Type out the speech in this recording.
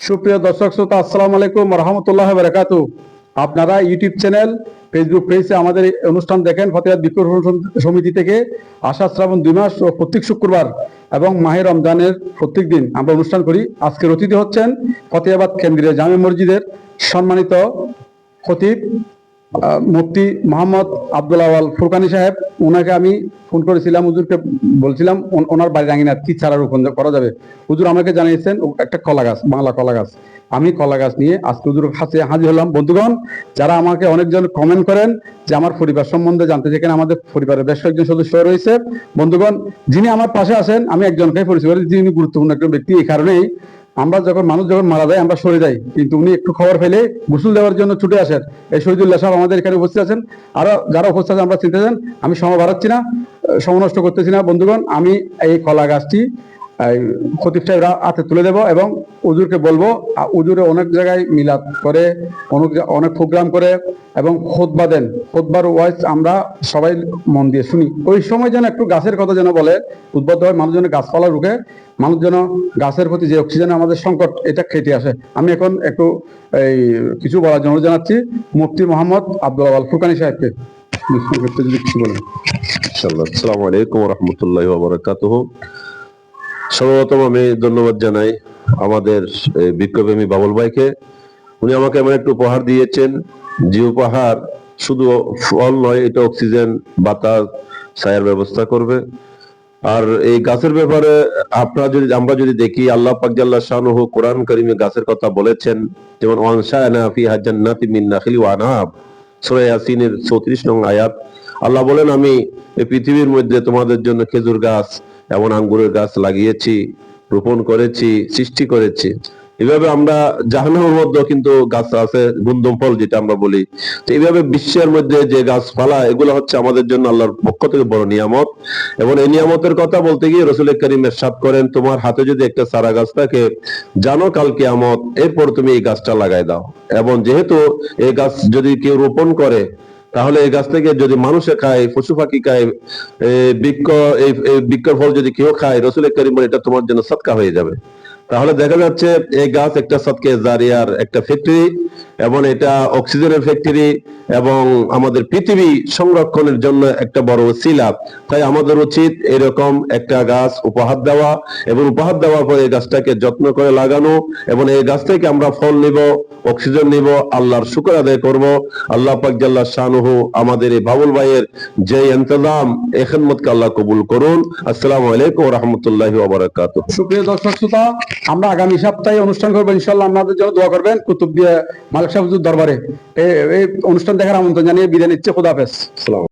সুপ্রিয় দর্শক শ্রোতা, আসসালামু আলাইকুম রহমতুল্লাহ বারাকাতু। আপনারা ইউটিউব চ্যানেল, ফেসবুক পেজে আমাদের এই অনুষ্ঠান দেখেন। ফতেহাবাদ বৃক্ষরোপণ সমিতি থেকে আষাঢ় শ্রাবণ 2 মাস ও প্রত্যেক শুক্রবার এবং মাহে রমজানের প্রত্যেক দিন আমরা অনুষ্ঠান করি। আজকের অতিথি হচ্ছেন ফতেহাবাদ কেন্দ্রীয় জামে মসজিদের সম্মানিত খতিব মুফতি মোহাম্মদ আব্দুল আওয়াল ফুরকানি সাহেব। ওনাকে আমি ফোন করেছিলাম, হুজুরকে বলছিলাম ওনার বাড়ির আঙিনার কি চারা রোপণ করা যাবে। হুজুর আমাকে জানিয়েছেন একটা কলা গাছ, বাংলা কলা গাছ। আমি কলা গাছ নিয়ে আজকে হুজুর কাছে হাজির হলাম। বন্ধুগণ, যারা আমাকে অনেকজন কমেন্ট করেন যে আমার পরিবার সম্বন্ধে জানতে চাই, কেন আমাদের পরিবারের বেশ কয়েকজন সদস্য রয়েছে। বন্ধুগণ, যিনি আমার পাশে আছেন আমি একজনকে পরিচয় করি, যিনি গুরুত্বপূর্ণ একজন ব্যক্তি। এই কারণেই আমরা মানুষ যখন মারা যায় আমরা সরে যাই, কিন্তু উনি একটু খবর পেলে গোসল দেওয়ার জন্য ছুটে আসেন। এই শহীদুল্লাহ সাহেব আমাদের এখানে উপস্থিত আছেন। আরো যারা উপস্থিত আছেন আমরা চিনতে চান। আমি সময় বাড়াচ্ছি না, সময় নষ্ট করতেছি না। বন্ধুগণ, আমি এই কলা গাছটি খতিব সাহেবরা হাতে তুলে দেব এবং হুজুরকে বলবো। হুজুরে অনেক জায়গায় মিলাদ করে, অনেক প্রোগ্রাম করে এবং খুতবা দেন। খুতবার ওয়াইজ আমরা সবাই মন দিয়ে শুনি। ওই সময় যেন একটু গাছের কথা যেন বলে, উদ্বুদ্ধ হয়, মানুষ যেন গাছপালা রুখে, মানুষ যেন গাছের প্রতি যে অক্সিজেন আমাদের সংকট এটা কেটে আসে। আমি এখন একটু কিছু বলার জন্য জানাচ্ছি মুফতি মোহাম্মদ আব্দুল আওয়াল ফুরকানি সাহেবকে। যদি কিছু বলেন। আসসালামু আলাইকুম ওয়া রাহমাতুল্লাহি ওয়া বারাকাতুহু। সর্বপ্রথম আমি ধন্যবাদ জানাই আমাদের বৃক্ষপ্রেমী বাবুল ভাইকে। উনি আমাকে এমন একটু উপহার দিয়েছেন, যে উপহার শুধু ফল নয়, এটা অক্সিজেন, বাতাস, ছায়ার ব্যবস্থা করবে। আর এই গাছের ব্যাপারে আমরা যদি দেখি, আল্লাহ পাক জাল্লা শানুহু কোরআন কারীমে গাছের কথা বলেছেন। যেমন ওয়ানশা'না ফিহা জান্নাতিন মিন নাখিল ওয়া আনাব, সূরা ইয়াসিনের 34 নং আয়াত। আল্লাহ বলেন, আমি এই পৃথিবীর মধ্যে তোমাদের জন্য খেজুর গাছ এমন আঙ্গুরের গাছ লাগিয়েছি, রোপণ করেছি, সৃষ্টি করেছি। এভাবে আমরা জাহান্নামের মধ্যে কিন্তু গাছ আছে, গুন্দম ফল যেটা আমরা বলি। তো এইভাবে বিশ্বের মধ্যে যে গাছপালা, এগুলো হচ্ছে আমাদের জন্য আল্লাহর পক্ষ থেকে বড় নিয়ামত। এবং এই নিয়ামতের কথা বলতে গিয়ে রাসূল কারীম ইরশাদ করেন, তোমার হাতে যদি একটা চারা গাছ থাকে, জানো কাল কিয়ামত, এরপর তুমি এই গাছটা লাগাই দাও। এবং যেহেতু এই গাছ যদি কেউ রোপণ করে, তাহলে এই গাছ থেকে যদি মানুষে খায়, পশু পাখি খায়, বৃক্ষের ফল যদি কেউ খায়, রাসূল কারীম বলেন এটা তোমার জন্য সদকা হয়ে যাবে। তাহলে দেখা যাচ্ছে এই গাছ একটা সদকা জারিয়ার একটা ফ্যাক্টরি, এবং এটা অক্সিজেনের ফ্যাক্টরি, এবং আমাদের পৃথিবী সংরক্ষণের জন্য একটা বড় ওসিলা। তাই আমাদের উচিত এরকম একটা গাছ উপহার দেওয়া, এবং উপহার দেওয়ার পরে এই গাছটাকে যত্ন করে লাগানো, এবং এই গাছ থেকে আমরা ফল নিব, অক্সিজেন নিব, আল্লাহর শুকর আদায় করব। আল্লাহ পাক জাল্লা শানুহু আমাদের এই বাবুল ভাইয়ের যে ইন্তজাম, এই খিদমতকে আল্লাহ কবুল করুন। আসসালামু আলাইকুম ওয়া রাহমাতুল্লাহি ওয়া বারাকাতুহু। সুপ্রিয় দর্শক শ্রোতা, আমরা আগামী সপ্তাহে অনুষ্ঠান করবো ইনশাআল্লাহ। আমাদের জন্য দোয়া করবেন কুতুব দিয়ে মালিক সাহেব হুজুর দরবারে। এই অনুষ্ঠান দেখার আমন্ত্রণ জানিয়ে বিদায় নিচ্ছে। খোদা হাফেজ।